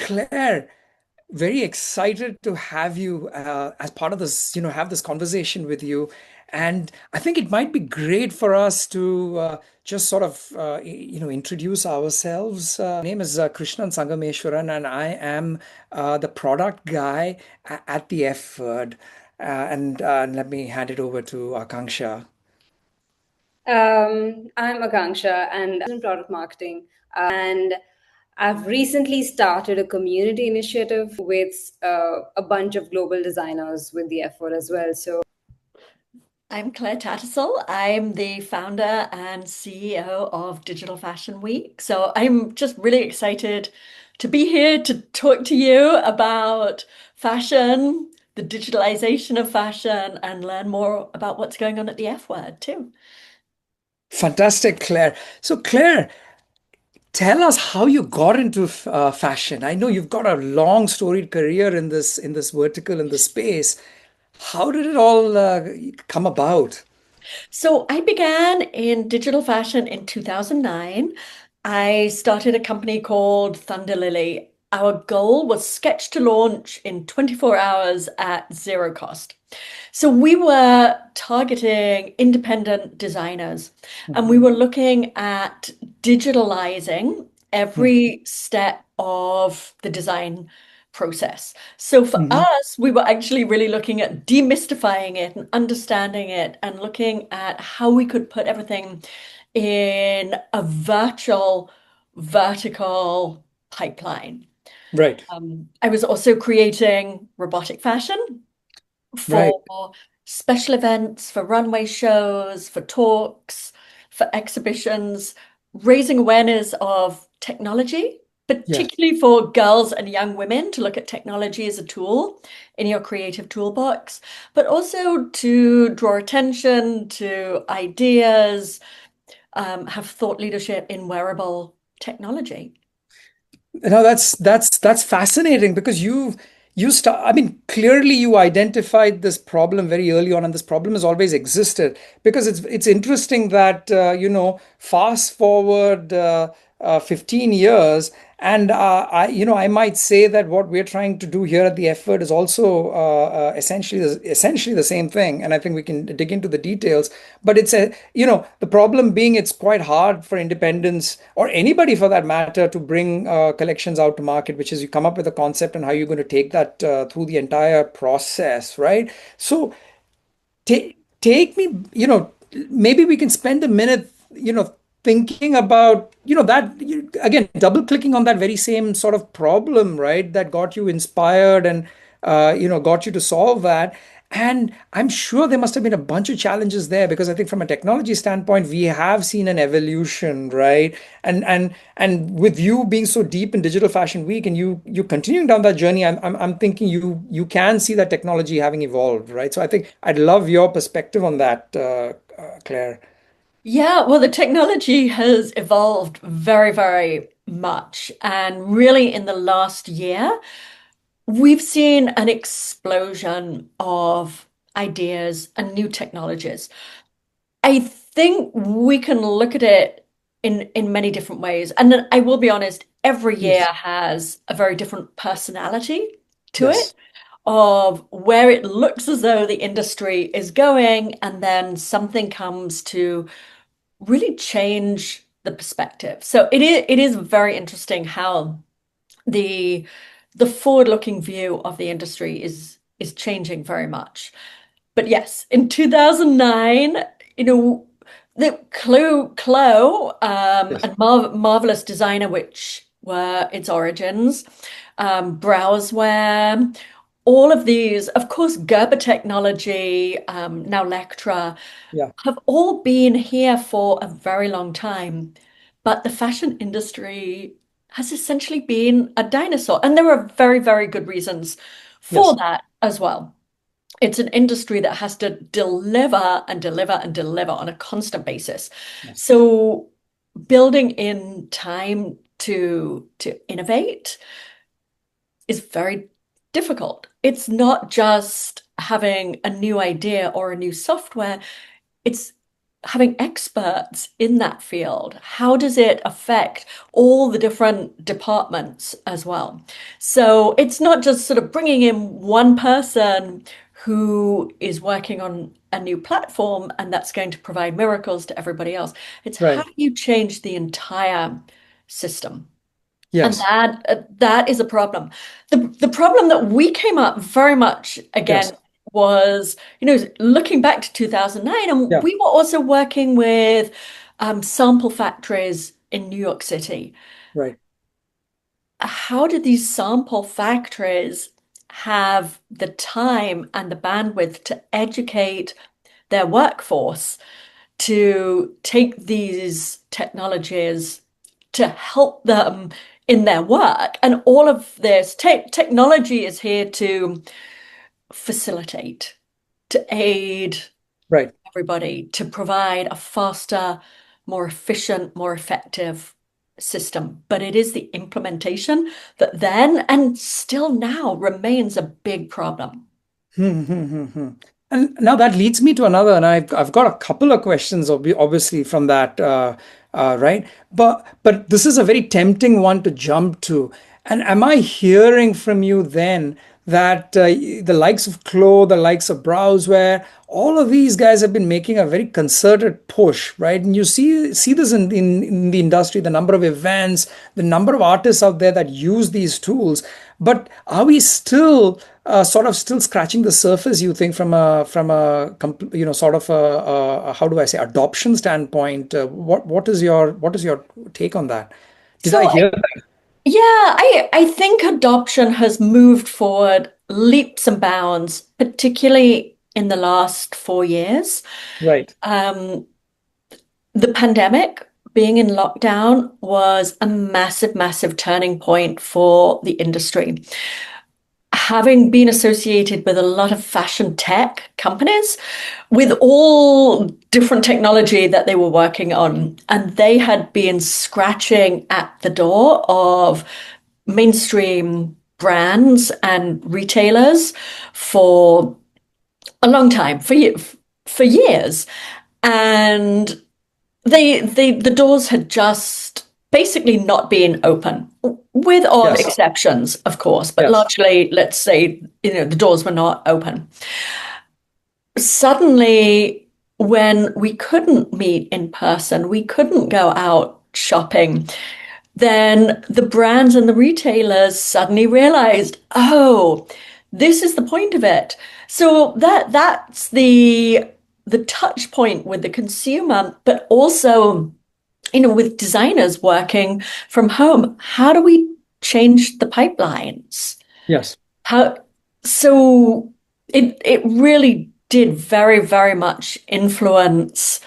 Claire, very excited to have you as part of this, have this conversation with you. And I think it might be great for us to just sort of, introduce ourselves. My name is Krishnan Sangameshwaran, and I am the product guy at the F Word. And let me hand it over to Akanksha. I'm Akanksha and in product marketing. And I've recently started a community initiative with a bunch of global designers with the effort as well. So I'm Clare Tattersall. I'm the founder and CEO of Digital Fashion Week. So I'm just really excited to be here to talk to you about fashion, the digitalization of fashion, and learn more about what's going on at the F Word too. Fantastic, Claire. So, Claire, tell us how you got into fashion. I know you've got a long storied career in this vertical in the space. How did it all come about? So I began in digital fashion in 2009. I started a company called Thunder Lily. Our goal was sketch to launch in 24 hours at zero cost. So we were targeting independent designers and we Mhm. were looking at digitalizing every step of the design process. So for Mhm. us, we were actually really looking at demystifying it and understanding it and looking at how we could put everything in a virtual, vertical pipeline. Right, I was also creating robotic fashion right. for special events, for runway shows, for talks, for exhibitions, raising awareness of technology, Yes. particularly for girls and young women to look at technology as a tool in your creative toolbox, but also to draw attention to ideas, have thought leadership in wearable technology. No, that's fascinating because you start. I mean, clearly you identified this problem very early on, and this problem has always existed. Because it's interesting that fast forward 15 years, and I might say that what we're trying to do here at the effort is also essentially the same thing, and I think we can dig into the details. But it's the problem being it's quite hard for independents or anybody for that matter to bring collections out to market, which is you come up with a concept and how you're going to take that through the entire process, right? So take me, maybe we can spend a minute, thinking about, again, double clicking on that very same sort of problem, right? That got you inspired and, got you to solve that. And I'm sure there must have been a bunch of challenges there because I think from a technology standpoint, we have seen an evolution, right? And with you being so deep in Digital Fashion Week and you continuing down that journey, I'm thinking you can see that technology having evolved, right? So I think I'd love your perspective on that, Claire. Yeah, well, the technology has evolved very, very much. And really, in the last year, we've seen an explosion of ideas and new technologies. I think we can look at it in many different ways. And then I will be honest, every year Yes. has a very different personality to it Yes. of where it looks as though the industry is going, and then something comes to really change the perspective. So it is very interesting how the the forward-looking view of the industry is changing very much. But yes, in 2009, the Chloe Yes. and Marvelous Designer, which were its origins, Browseware, all of these, of course, Gerber technology, now Lectra, Yeah. have all been here for a very long time. But the fashion industry has essentially been a dinosaur. And there are very, very good reasons for Yes. that as well. It's an industry that has to deliver and deliver and deliver on a constant basis. Yes. So building in time to innovate is very difficult. It's not just having a new idea or a new software. It's having experts in that field? How does it affect all the different departments as well? So it's not just sort of bringing in one person who is working on a new platform and that's going to provide miracles to everybody else. It's how Right. do you change the entire system? And Yes. that is a problem. The problem that we came up very much again Yes. was, looking back to 2009, and Yeah. we were also working with sample factories in New York City. Right. How did these sample factories have the time and the bandwidth to educate their workforce to take these technologies to help them in their work? And all of this technology is here to facilitate, to aid Right. everybody, to provide a faster, more efficient, more effective system. But it is the implementation that then and still now remains a big problem. Hmm, hmm, hmm, hmm. And now that leads me to another, and I've got a couple of questions, obviously from that, right? But this is a very tempting one to jump to. And am I hearing from you then that the likes of Clo, the likes of Browseware, all of these guys have been making a very concerted push, right? And you see this in the industry, the number of events, the number of artists out there that use these tools. But are we still sort of still scratching the surface, you think, from sort of how do I say, adoption standpoint? What is your take on that? Did I So hear that? yeah, I think adoption has moved forward leaps and bounds, particularly in the last 4 years. Right. Um, the pandemic, being in lockdown, was a massive, massive turning point for the industry. Having been associated with a lot of fashion tech companies with all different technology that they were working on, and they had been scratching at the door of mainstream brands and retailers for a long time, for years. And the doors had just basically not been open, with odd Yes. exceptions, of course, but Yes. largely, let's say, the doors were not open. Suddenly, when we couldn't meet in person, we couldn't go out shopping, then the brands and the retailers suddenly realized, oh, this is the point of it. So that's the touch point with the consumer, but also, with designers working from home, how do we change the pipelines? Yes. How so it really did very, very much influence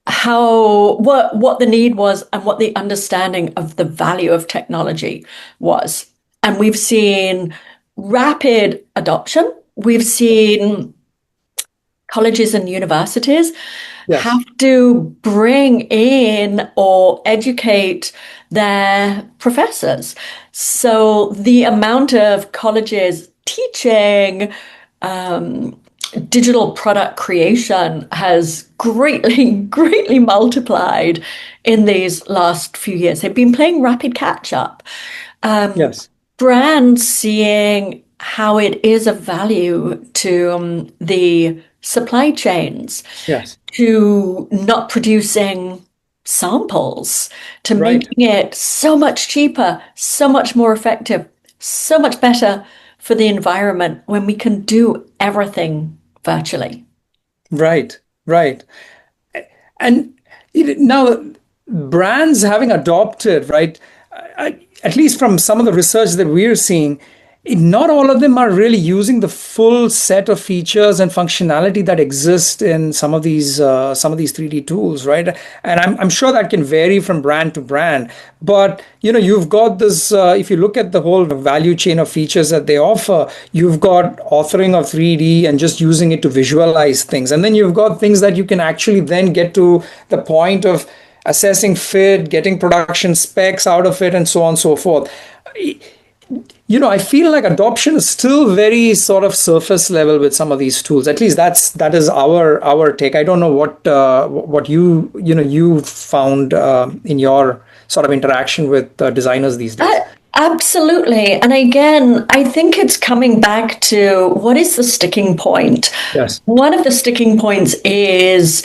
what the need was and what the understanding of the value of technology was. And we've seen rapid adoption. We've seen colleges and universities Yes. have to bring in or educate their professors. So the amount of colleges teaching digital product creation has greatly, greatly multiplied in these last few years. They've been playing rapid catch up. Yes. Brands seeing how it is of value to the supply chains, Yes. to not producing samples, to Right. making it so much cheaper, so much more effective, so much better for the environment when we can do everything virtually. Right. Right. And now brands having adopted, right? At least from some of the research that we're seeing, not all of them are really using the full set of features and functionality that exist in some of these 3D tools, right? And I'm sure that can vary from brand to brand. But you've got this. If you look at the whole value chain of features that they offer, you've got authoring of 3D and just using it to visualize things, and then you've got things that you can actually then get to the point of assessing fit, getting production specs out of it, and so on and so forth. I feel like adoption is still very sort of surface level with some of these tools. At least that is our take. I don't know what you found in your sort of interaction with designers these days. Absolutely. And again, I think it's coming back to what is the sticking point? Yes. One of the sticking points is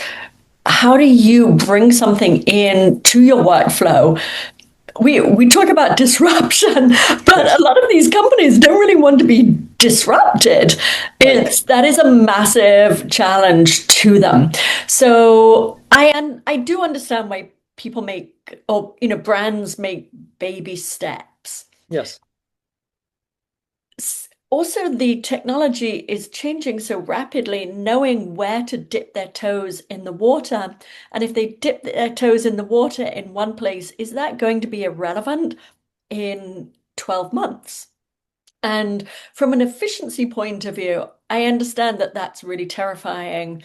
how do you bring something in to your workflow? We talk about disruption, but Yes. a lot of these companies don't really want to be disrupted. Right. That is a massive challenge to them. So I do understand why people make, or brands make baby steps. Yes. Also, the technology is changing so rapidly, knowing where to dip their toes in the water. And if they dip their toes in the water in one place, is that going to be irrelevant in 12 months? And from an efficiency point of view, I understand that that's really terrifying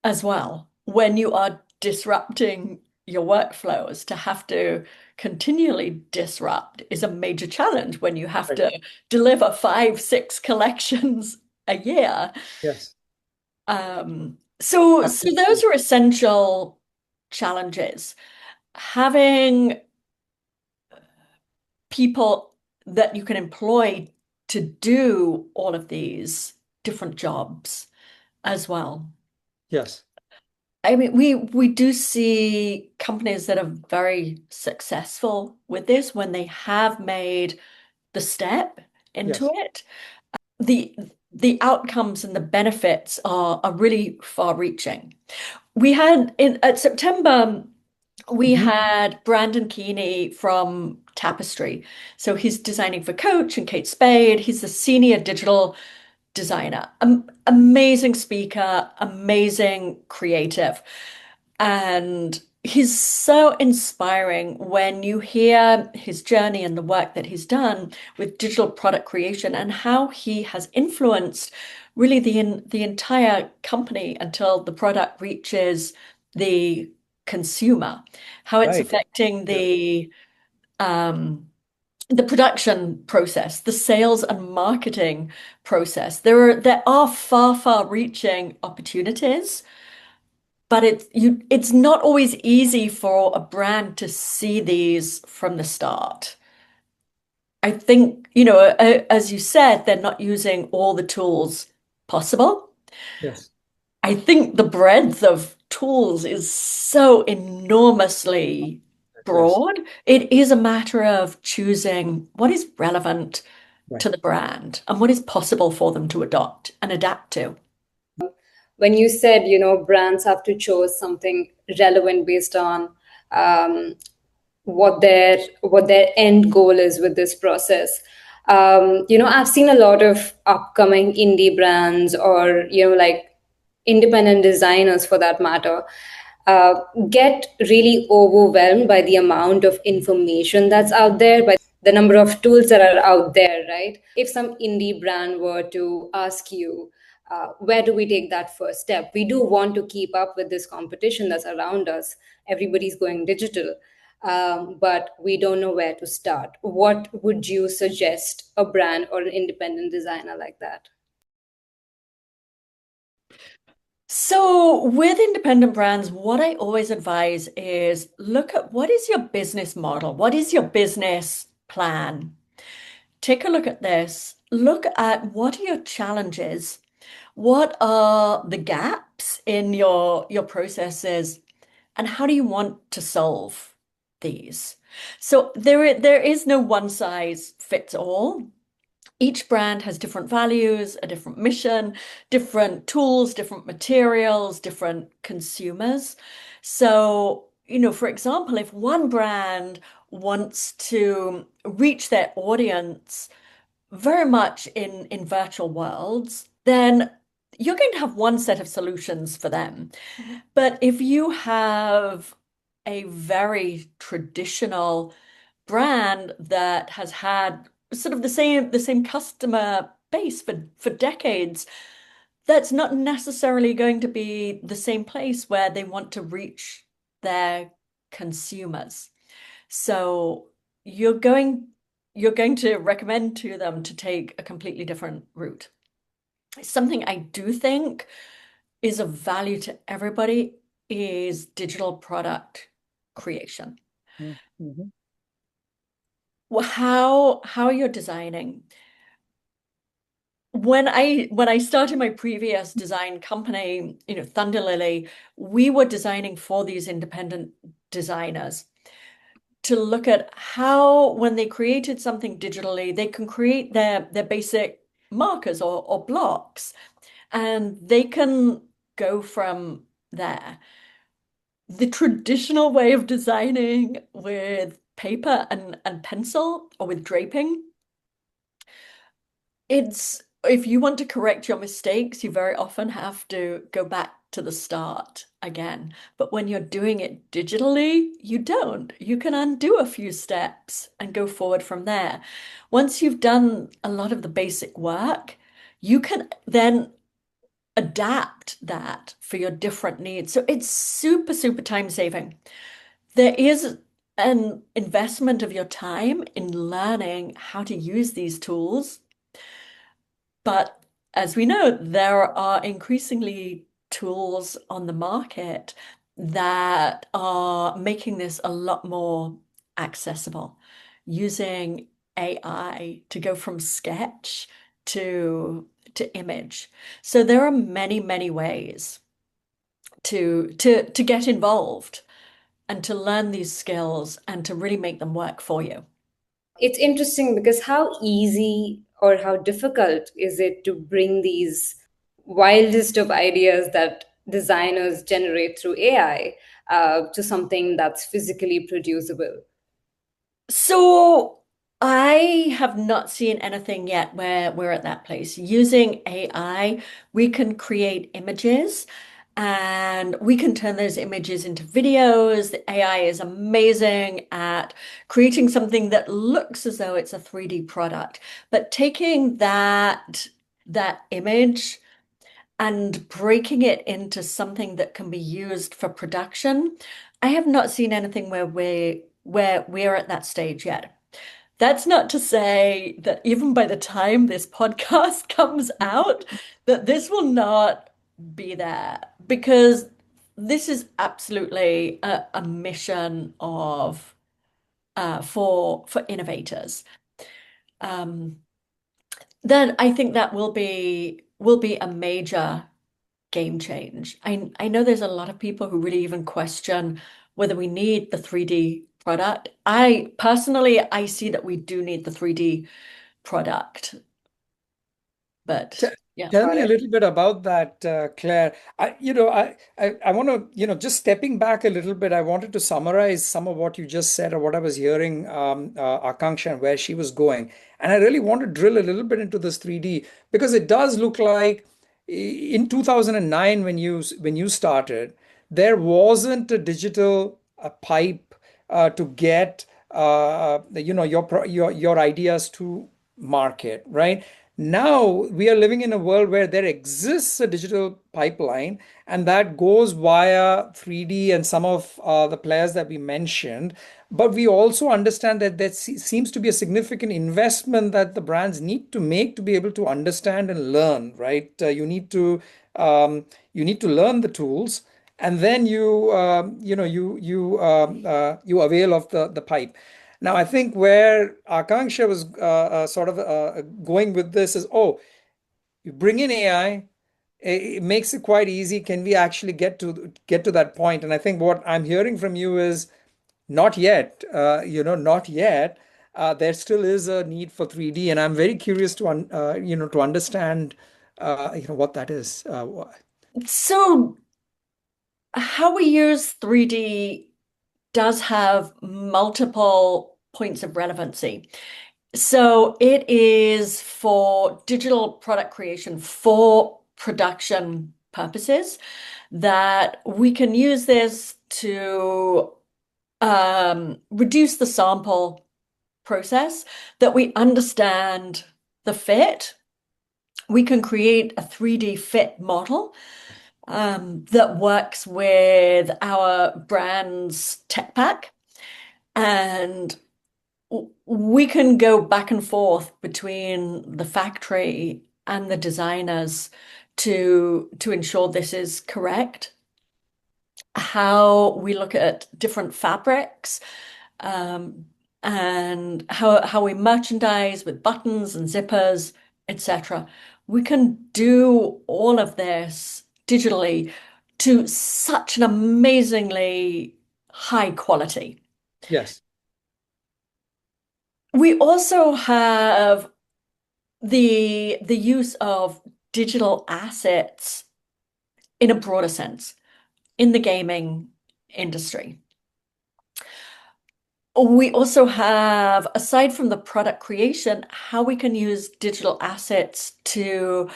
as well. When you are disrupting your workflows, to have to continually disrupt is a major challenge when you have Right. to deliver 5, 6 collections a year. Yes. So those are essential challenges. Having people that you can employ to do all of these different jobs as well. Yes. I mean, we do see companies that are very successful with this when they have made the step into Yes. it. The the outcomes and the benefits are really far-reaching. We had at September, we Hmm. had Brandon Keeney from Tapestry. So he's designing for Coach and Kate Spade. He's the senior digital designer. Amazing speaker, amazing creative. And he's so inspiring when you hear his journey and the work that he's done with digital product creation and how he has influenced really the entire company until the product reaches the consumer, how it's Right. affecting Yeah. the production process, the sales and marketing process. There are far-reaching opportunities, but it's not always easy for a brand to see these from the start. I think, as you said, they're not using all the tools possible. Yes. I think the breadth of tools is so enormously Yes. broad. It is a matter of choosing what is relevant Right. to the brand and what is possible for them to adopt and adapt to. When you said, brands have to choose something relevant based on um, what their end goal is with this process. I've seen a lot of upcoming indie brands, or like independent designers for that matter, uh, get really overwhelmed by the amount of information that's out there, by the number of tools that are out there, right? If some indie brand were to ask you, where do we take that first step? We do want to keep up with this competition that's around us. Everybody's going digital, but we don't know where to start. What would you suggest a brand or an independent designer like that? So, with independent brands, what I always advise is look at what is your business model? What is your business plan? Take a look at this. Look at what are your challenges? What are the gaps in your processes? And how do you want to solve these? So there is no one size fits all. Each brand has different values, a different mission, different tools, different materials, different consumers. So, for example, if one brand wants to reach their audience very much in virtual worlds, then you're going to have one set of solutions for them. But if you have a very traditional brand that has had sort of the same customer base for decades, that's not necessarily going to be the same place where they want to reach their consumers. So you're going you're going to recommend to them to take a completely different route. Something I do think is of value to everybody is digital product creation. Mhm. How you're designing. When I started my previous design company, Thunder Lily, we were designing for these independent designers to look at how, when they created something digitally, they can create their basic markers or blocks, and they can go from there. The traditional way of designing with paper and pencil or with draping, if you want to correct your mistakes, you very often have to go back to the start again. But when you're doing it digitally, you don't. You can undo a few steps and go forward from there. Once you've done a lot of the basic work, you can then adapt that for your different needs. So it's super, super time saving. There is an investment of your time in learning how to use these tools, but as we know, there are increasingly tools on the market that are making this a lot more accessible, using AI to go from sketch to image. So there are many, many ways to get involved and to learn these skills and to really make them work for you. It's interesting because how easy or how difficult is it to bring these wildest of ideas that designers generate through AI to something that's physically producible? So I have not seen anything yet where we're at that place. Using AI, we can create images and we can turn those images into videos. The AI is amazing at creating something that looks as though it's a 3D product, but taking that image and breaking it into something that can be used for production. I have not seen anything where we're at that stage yet. That's not to say that even by the time this podcast comes out, that this will not be there, because this is absolutely a mission of for innovators. Um, then I think that will be a major game change. I know there's a lot of people who really even question whether we need the 3D product. I personally, I see that we do need the 3D product, Te- but yeah. Tell Got me a it. little bit about that, Claire. I want to, just stepping back a little bit, I wanted to summarize some of what you just said or what I was hearing, Akanksha, and where she was going. And I really want to drill a little bit into this 3D because it does look like in 2009 when you started, there wasn't a digital pipe to get your ideas to market, right? Now we are living in a world where there exists a digital pipeline, and that goes via 3D and some of the players that we mentioned. But we also understand that there seems to be a significant investment that the brands need to make to be able to understand and learn, right? You need to learn the tools, and then you avail of the pipe. Now, I think where Akanksha was sort of going with this is, oh, you bring in AI, it makes it quite easy. Can we actually get to that point? And I think what I'm hearing from you is not yet. Not yet. There still is a need for 3D, and I'm very curious to understand what that is. So how we use 3D does have multiple points of relevancy. So it is for digital product creation for production purposes that we can use this to reduce the sample process, that we understand the fit. We can create a 3D fit model that works with our brand's tech pack. And we can go back and forth between the factory and the designers to ensure this is correct. How we look at different fabrics, um, and how we merchandise with buttons and zippers, etc. We can do all of this digitally to such an amazingly high quality. Yes. We also have the use of digital assets in a broader sense in the gaming industry. We also have, aside from the product creation, how we can use digital assets to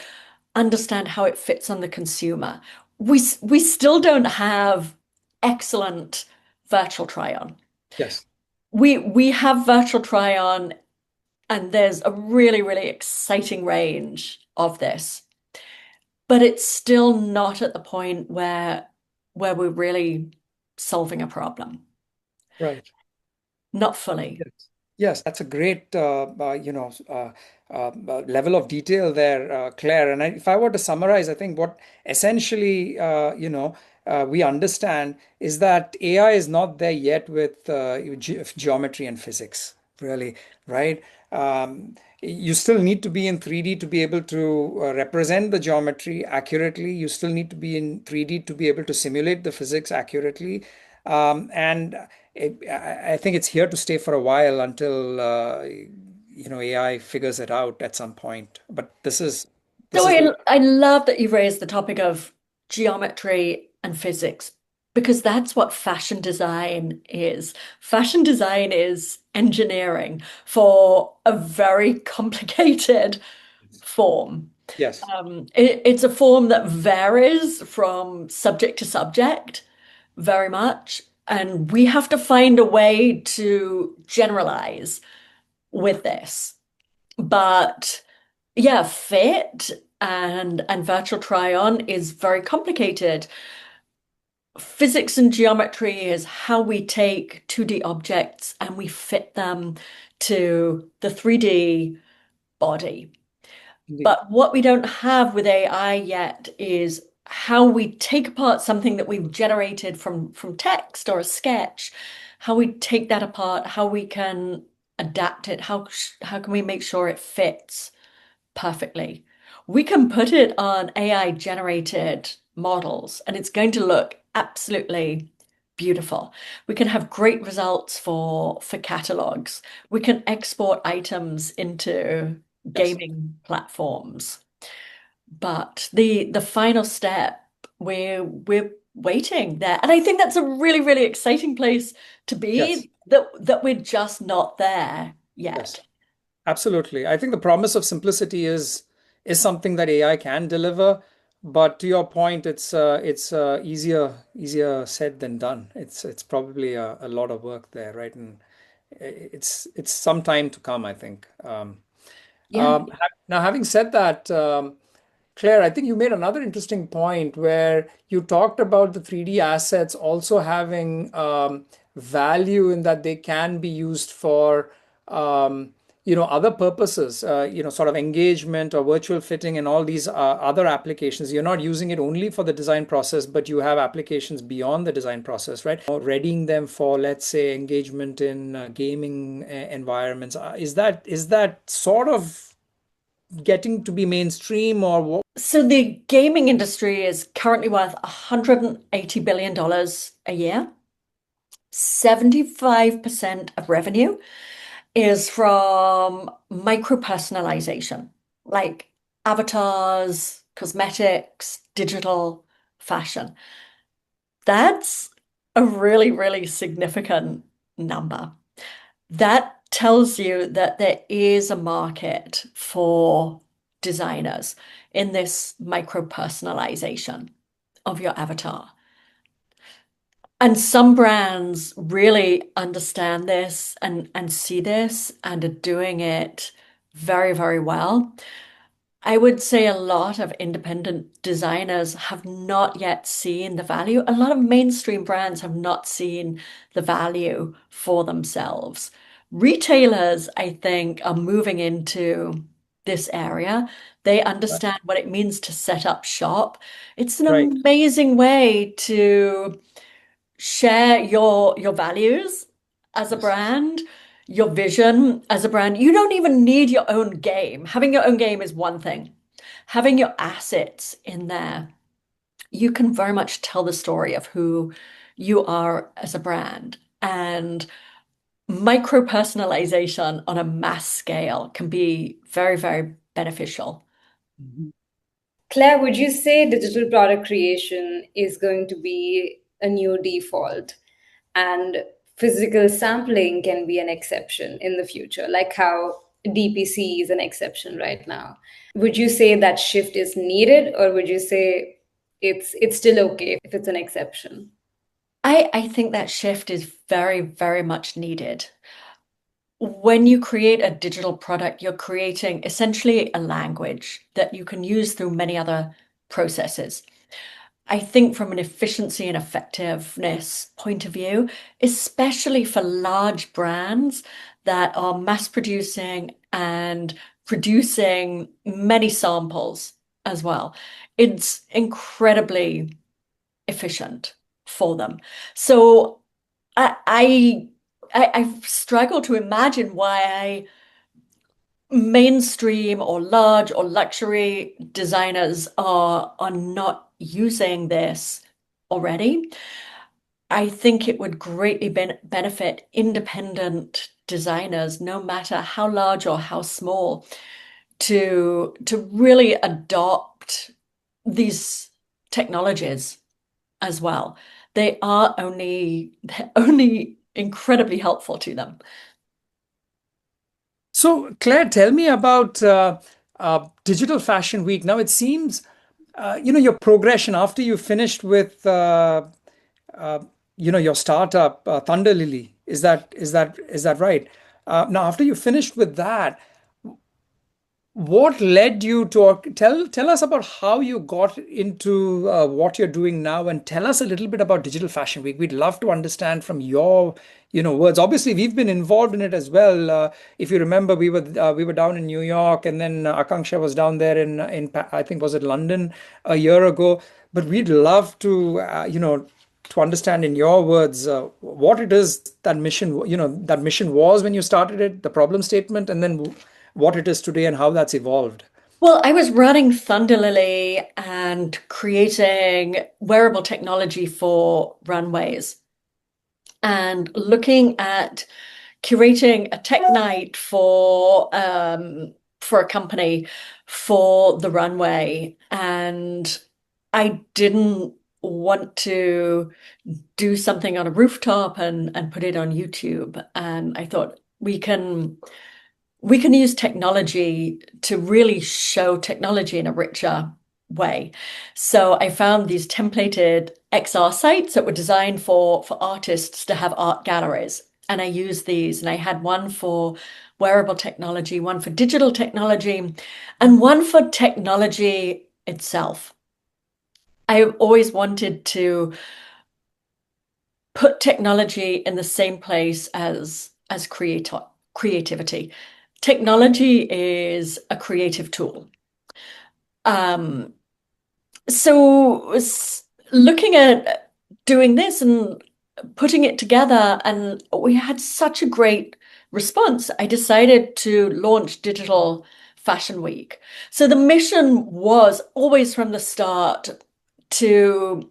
understand how it fits on the consumer. We still don't have excellent virtual try-on. Yes. We have virtual try-on, and there's a really, really exciting range of this, but it's still not at the point where we're really solving a problem. Right. Not fully. Yes. Yes, that's a great, level of detail there, Claire. And if I were to summarize, I think what essentially, we understand is that AI is not there yet with geometry and physics, really, right? You still need to be in 3D to be able to represent the geometry accurately. You still need to be in 3D to be able to simulate the physics accurately. And I think it's here to stay for a while until AI figures it out at some point. But this So is the I love that you raised the topic of geometry and physics because that's what fashion design is. Fashion design is engineering for a very complicated form. yes, It's a form that varies from subject to subject very much, and we have to find a way to generalize with this. But yeah, fit and virtual try-on is very complicated. Physics and geometry is how we take 2D objects and we fit them to the 3D body. indeed, But what we don't have with AI yet is how we take apart something that we've generated from text or a sketch, how we take that apart, how we can adapt it, how can we make sure it fits perfectly. We can put it on AI generated models and it's going to look absolutely beautiful. We can have great results for catalogs. We can export items into yes, gaming platforms. But the final step, we're waiting there. And I think that's a really, really exciting place to yes, be that we're just not there yes. yet. Absolutely. I think the promise of simplicity is something that AI can deliver, but to your point, it's easier said than done. It's probably a lot of work there, right? And it's some time to come, I think. Yeah. Now, having said that, Claire, I think you made another interesting point where you talked about the 3D assets also having value in that they can be used for other purposes, sort of engagement or virtual fitting and all these other applications. You're not using it only for the design process, but you have applications beyond the design process, right? Or readying them for, let's say, engagement in gaming environments. Is that sort of getting to be mainstream or what? So the gaming industry is currently worth $180 billion a year. 75% of revenue is from micro-personalization, like avatars, cosmetics, digital fashion. That's a really, really significant number. That tells you that there is a market for designers in this micro-personalization of your avatar. And some brands really understand this and see this and are doing it very, very well. I would say a lot of independent designers have not yet seen the value. A lot of mainstream brands have not seen the value for themselves. Retailers, I think, are moving into this area. They understand what it means to set up shop. It's an Right. amazing way to share your values as a Yes. brand, your vision as a brand. You don't even need your own game. Having your own game is one thing. Having your assets in there, you can very much tell the story of who you are as a brand. And micro personalization on a mass scale can be very, very beneficial. Mhm. Claire, would you say digital product creation is going to be a new default and physical sampling can be an exception in the future, like how DPC is an exception right now? Would you say that shift is needed, or would you say it's still okay if it's an exception? I think that shift is very, very much needed. When you create a digital product, you're creating essentially a language that you can use through many other processes. I think from an efficiency and effectiveness point of view, especially for large brands that are mass producing and producing many samples as well, it's incredibly efficient for them. So I, I I struggle to imagine why mainstream or large or luxury designers are not using this already. I think it would greatly benefit independent designers, no matter how large or how small, to really adopt these technologies as well. They're only incredibly helpful to them. So, Claire, tell me about Digital Fashion Week. Now, it seems, your progression after you finished with, uh, your startup, Thunder Lily. Is that right? Now, after you finished with that, what led you to, or tell us about how you got into what you're doing now, and tell us a little bit about Digital Fashion Week. We'd love to understand from your, words. Obviously, we've been involved in it as well. If you remember, we were down in New York, and then Akanksha was down there I think was it London a year ago. But we'd love to, to understand in your words what it is that mission was when you started it, the problem statement, and then what it is today and how that's evolved. Well, I was running Thunderlily and creating wearable technology for runways and looking at curating a tech night for a company for the runway. And I didn't want to do something on a rooftop and put it on YouTube. And I thought we can use technology to really show technology in a richer way. So I found these templated XR sites that were designed for artists to have art galleries. And I used these, and I had one for wearable technology, one for digital technology, and one for technology itself. I always wanted to put technology in the same place as creativity. Technology is a creative tool. Um, so looking at doing this and putting it together, and we had such a great response, I decided to launch Digital Fashion Week. So the mission was always from the start to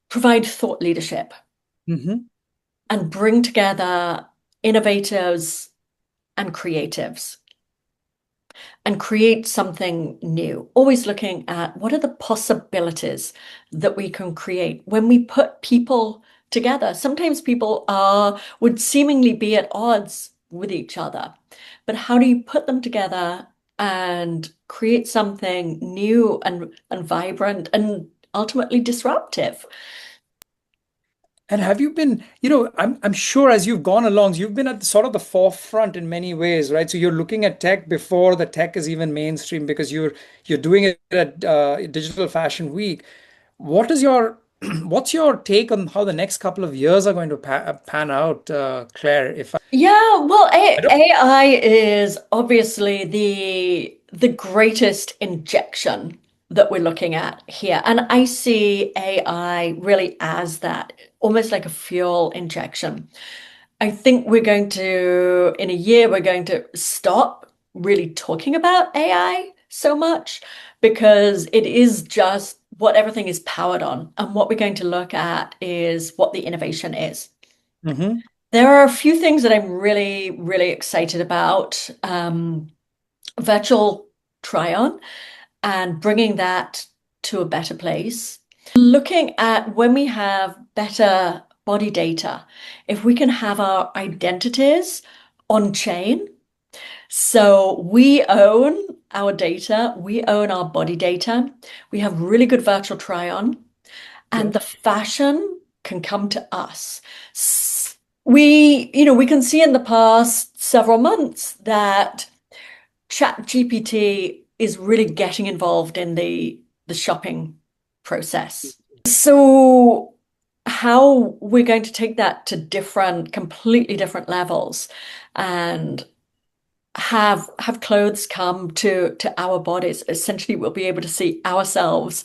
provide thought leadership Hmm. and bring together innovators and creatives and create something new. Always looking at what are the possibilities that we can create when we put people together. Sometimes people would seemingly be at odds with each other, but how do you put them together and create something new and vibrant and ultimately disruptive? And have you been, I'm sure as you've gone along, you've been at sort of the forefront in many ways, right? So you're looking at tech before the tech is even mainstream because you're doing it at Digital Fashion Week. What is your what's your take on how the next couple of years are going to pan out, Claire? If Yeah, well, I don't, AI is obviously the greatest injection that we're looking at here. And I see AI really as that, almost like a fuel injection. I think we're going to, in a year, we're going to stop really talking about AI so much because it is just what everything is powered on. And what we're going to look at is what the innovation is. Mhm. There are a few things that I'm really, really excited about. Virtual try-on and bringing that to a better place. Looking at when we have better body data, if we can have our identities on chain. So we own our data, we own our body data, we have really good virtual try-on, and Yep. the fashion can come to us. We can see in the past several months that ChatGPT is really getting involved in the shopping process. So how we're going to take that to completely different levels and have clothes come to our bodies. Essentially, we'll be able to see ourselves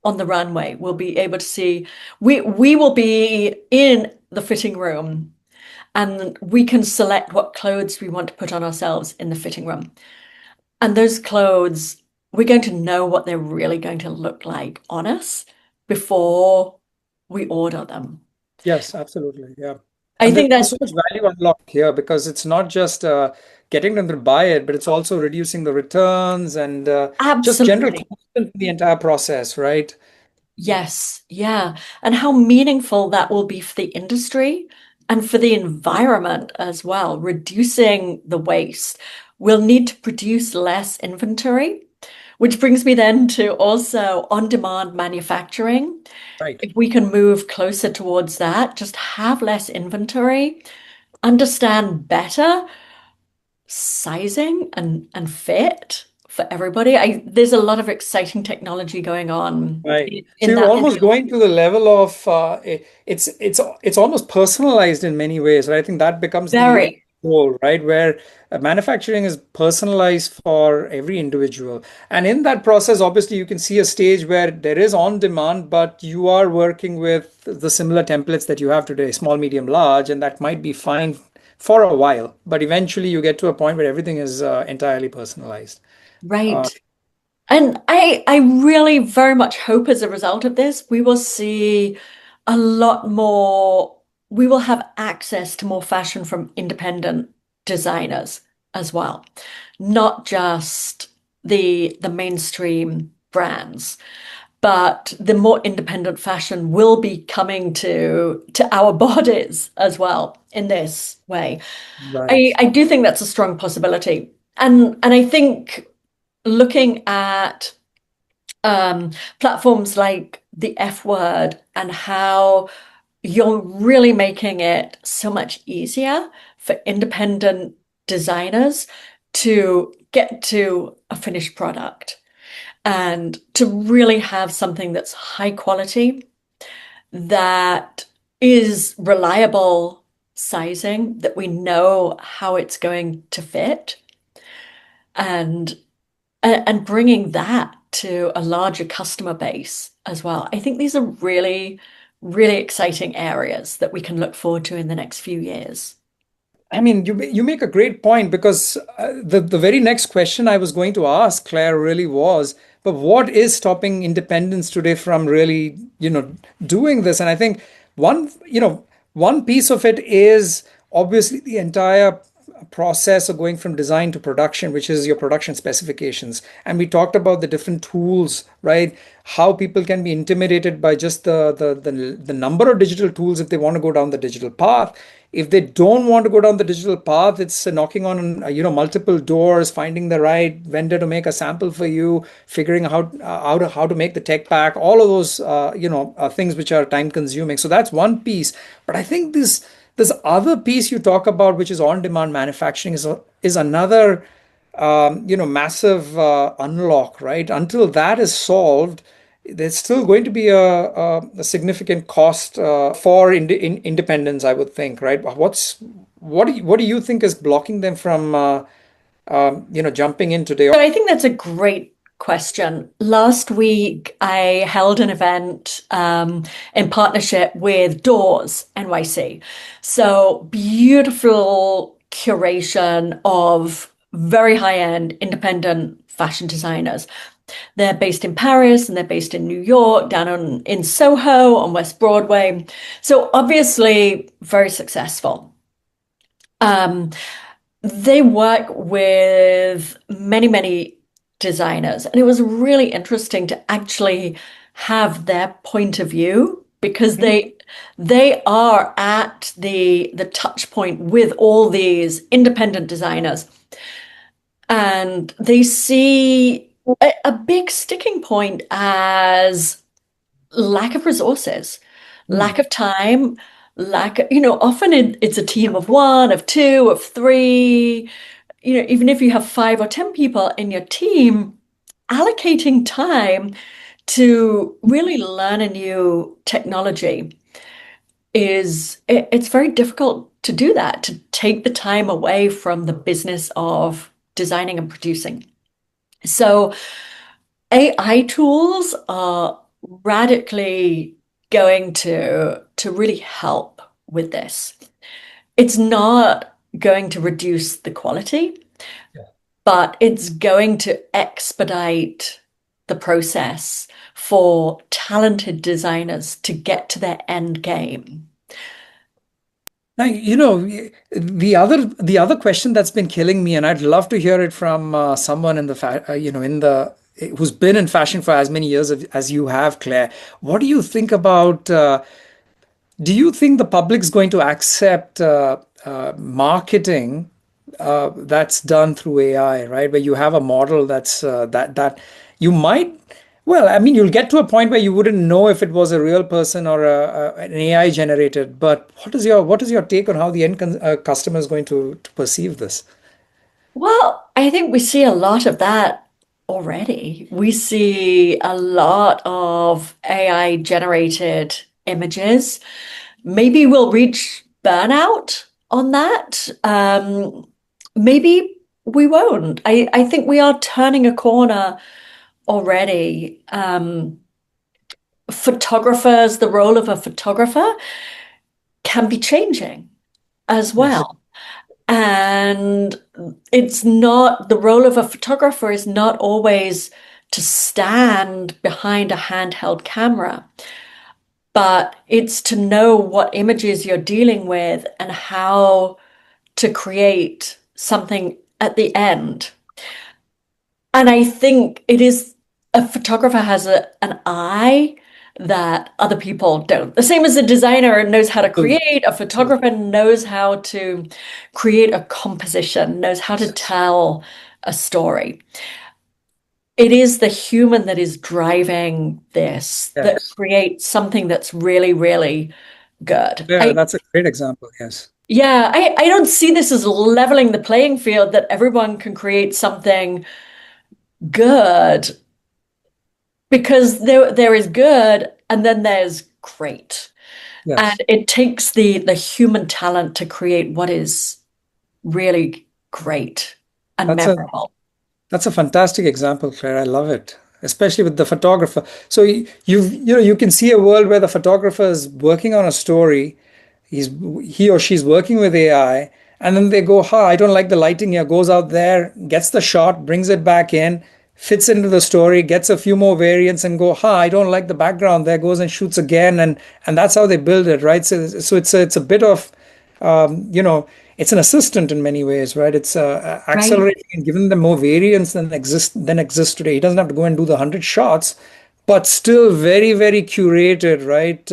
on the runway. We'll be able to see we will be in the fitting room and we can select what clothes we want to put on ourselves in the fitting room. And those clothes, we're going to know what they're really going to look like on us before we order them. Yes, absolutely. Yeah. I And think there's that's so much value unlocked here because it's not just getting them to buy it, but it's also reducing the returns and just general absolutely. cost in the entire process, right? Yes, yeah. And how meaningful that will be for the industry and for the environment as well, reducing the waste. We'll need to produce less inventory, which brings me then to also on-demand manufacturing. Right. If we can move closer towards that, just have less inventory, understand better sizing and fit for everybody. There's a lot of exciting technology going on Right. So in you're that almost area. going to the level of it's almost personalized in many ways, right? I think that becomes the Very. goal, right? Where manufacturing is personalized for every individual. And in that process, obviously, you can see a stage where there is on demand, but you are working with the similar templates that you have today, small, medium, large, and that might be fine for a while. But eventually, you get to a point where everything is entirely personalized. Uh, Right. And I really very much hope as a result of this, we will see a lot more, we will have access to more fashion from independent designers as well, not just the mainstream brands, but the more independent fashion will be coming to our bodies as well in this way. right. I do think that's a strong possibility. And I think looking at platforms like the F word and how you're really making it so much easier for independent designers to get to a finished product and to really have something that's high quality, that is reliable sizing, that we know how it's going to fit, and and bringing that to a larger customer base as well. I think these are really, really exciting areas that we can look forward to in the next few years. I mean, you make a great point because the very next question I was going to ask Claire really was, but what is stopping independents today from really, doing this? And I think one piece of it is obviously the entire process of going from design to production, which is your production specifications. And we talked about the different tools, right? How people can be intimidated by just the number of digital tools if they want to go down the digital path. If they don't want to go down the digital path, it's knocking on multiple doors, finding the right vendor to make a sample for you, figuring out how to make the tech pack, all of those things which are time consuming. So that's one piece. But I think this other piece you talk about, which is on-demand manufacturing, is another massive unlock, right? Until that is solved, there's still going to be a significant cost for independence, I would think, right? What do you think is blocking them from jumping in today? So I think that's a great question. Last week, I held an event in partnership with Doors NYC. So beautiful curation of very high-end independent fashion designers. They're based in Paris and they're based in New York, in Soho on West Broadway. So obviously very successful. They work with many, many designers, and it was really interesting to actually have their point of view because they are at the touch point with all these independent designers, and they see a big sticking point as lack of resources, lack of time, often it's a team of one, of two, of three. Even if you have 5 or 10 people in your team, allocating time to really learn a new technology it's very difficult to do that, to take the time away from the business of designing and producing. So AI tools are radically going to really help with this. It's not going to reduce the quality, but it's going to expedite the process for talented designers to get to their end game. Now, the other question that's been killing me, and I'd love to hear it from someone in who's been in fashion for as many years as you have, Claire. What do you think about? Do you think the public's going to accept marketing that's done through AI, right? Where you have a model that you might. Well, I mean, you'll get to a point where you wouldn't know if it was a real person or an AI generated. But what is your take on how the end customer is going to perceive this? Well, I think we see a lot of that already. We see a lot of AI generated images. Maybe we'll reach burnout on that. Maybe we won't. I think we are turning a corner already. Photographers, the role of a photographer can be changing as well. And the role of a photographer is not always to stand behind a handheld camera, but it's to know what images you're dealing with and how to create something at the end. And I think a photographer has an eye that other people don't. The same as a designer knows how to create, a photographer knows how to create a composition, knows how to tell a story. It is the human that is driving this, that creates something that's really, really good. Yeah, that's a great example, yes. Yeah, I don't see this as leveling the playing field, that everyone can create something good, because there is good and then there's great. Yes. And it takes the human talent to create what is really great and memorable. That's a fantastic example, Claire. I love it, especially with the photographer. So you can see a world where the photographer is working on a story, he or she's working with AI, and then they go, I don't like the lighting here, goes out there, gets the shot, brings it back in, fits into the story, gets a few more variants, and go, I don't like the background there, goes and shoots again, and that's how they build it, right? So it's a bit of it's an assistant in many ways, right? It's accelerating and giving them more variants than exist today. He doesn't have to go and do the 100 shots, but still very, very curated, right?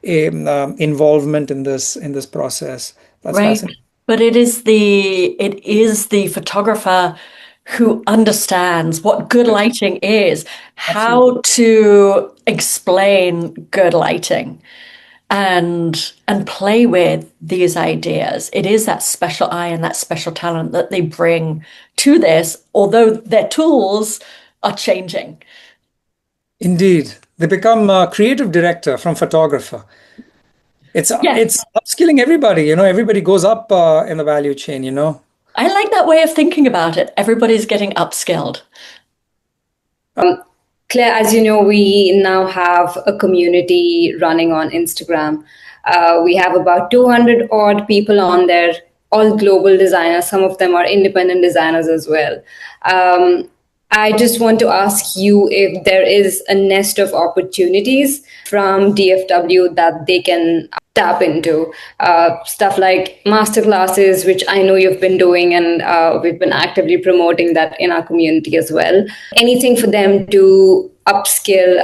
Involvement in this process. That's fascinating. But it is the photographer who understands what good lighting is, how to explain good lighting, and play with these ideas. It is that special eye and that special talent that they bring to this, although their tools are changing. Indeed. They become a creative director from photographer. Yes, It's upskilling everybody, everybody goes up in the value chain. I like that way of thinking about it. Everybody's getting upskilled. Claire, as you know, we now have a community running on Instagram. We have about 200 odd people on there, all global designers. Some of them are independent designers as well. I just want to ask you if there is a nest of opportunities from DFW that they can tap into. Stuff like masterclasses, which I know you've been doing, and we've been actively promoting that in our community as well. Anything for them to upskill,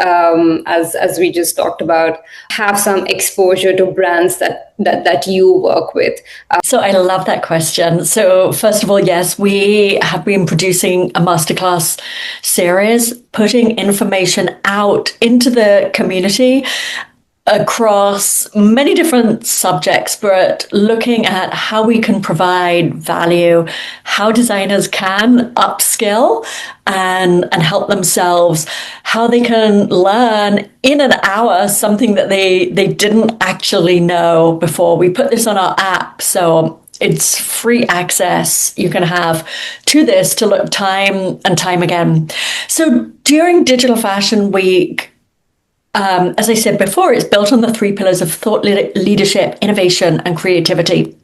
as we just talked about, have some exposure to brands that you work with. So I love that question. So first of all, yes, we have been producing a masterclass series, putting information out into the community across many different subjects, but looking at how we can provide value, how designers can upskill and help themselves, how they can learn in an hour something that they didn't actually know before. We put this on our app, so it's free access you can have to this to look time and time again. So during Digital Fashion Week, as I said before, it's built on the 3 pillars of thought leadership, innovation, and creativity.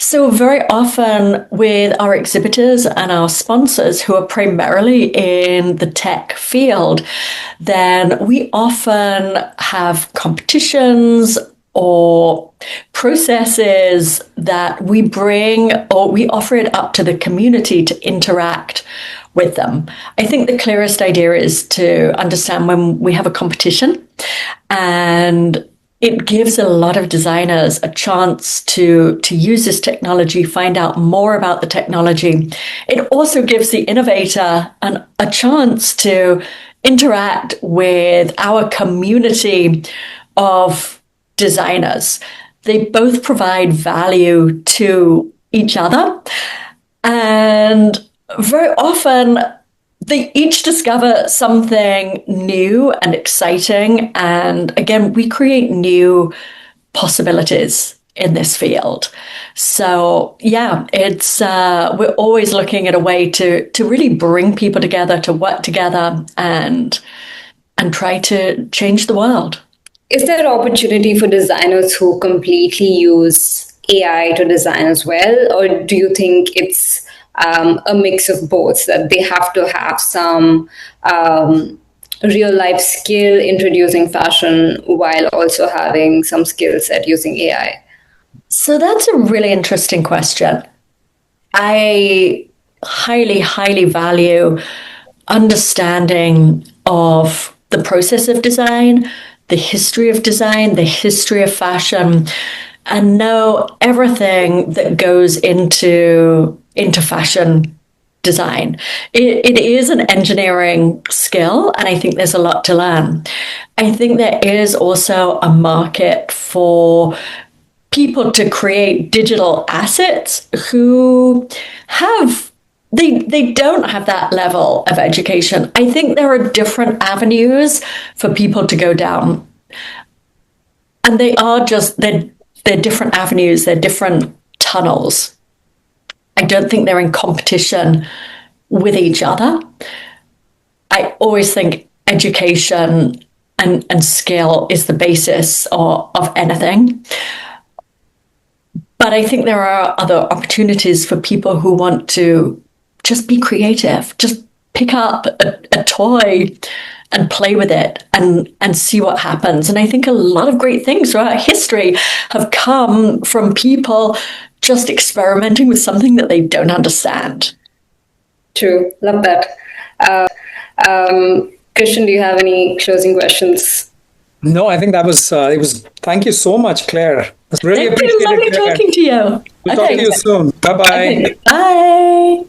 So very often with our exhibitors and our sponsors who are primarily in the tech field, then we often have competitions or processes that we bring, or we offer it up to the community to interact with them. I think the clearest idea is to understand when we have a competition, and it gives a lot of designers a chance to use this technology, find out more about the technology. It also gives the innovator a chance to interact with our community of designers. They both provide value to each other, and very often they each discover something new and exciting. And again, we create new possibilities in this field. So yeah, it's we're always looking at a way to really bring people together, to work together and try to change the world. Is there opportunity for designers who completely use AI to design as well? Or do you think it's a mix of both, that they have to have some real life skill introducing fashion while also having some skill set using AI? So that's a really interesting question. I highly, highly value understanding of the process of design, the history of design, the history of fashion, and know everything that goes into fashion design. It is an engineering skill, and I think there's a lot to learn. I think there is also a market for people to create digital assets who they don't have that level of education. I think there are different avenues for people to go down. And they're different avenues, they're different tunnels. I don't think they're in competition with each other. I always think education and skill is the basis of anything. But I think there are other opportunities for people who want to just be creative, just pick up a toy and play with it and see what happens. And I think a lot of great things throughout history have come from people just experimenting with something that they don't understand. True. Love that. Christian, do you have any closing questions? No, I think that was it was. Thank you so much, Claire. Really Thank you. appreciate Lovely it, Claire. talking to you. We'll talk to you soon. Bye-bye. Bye.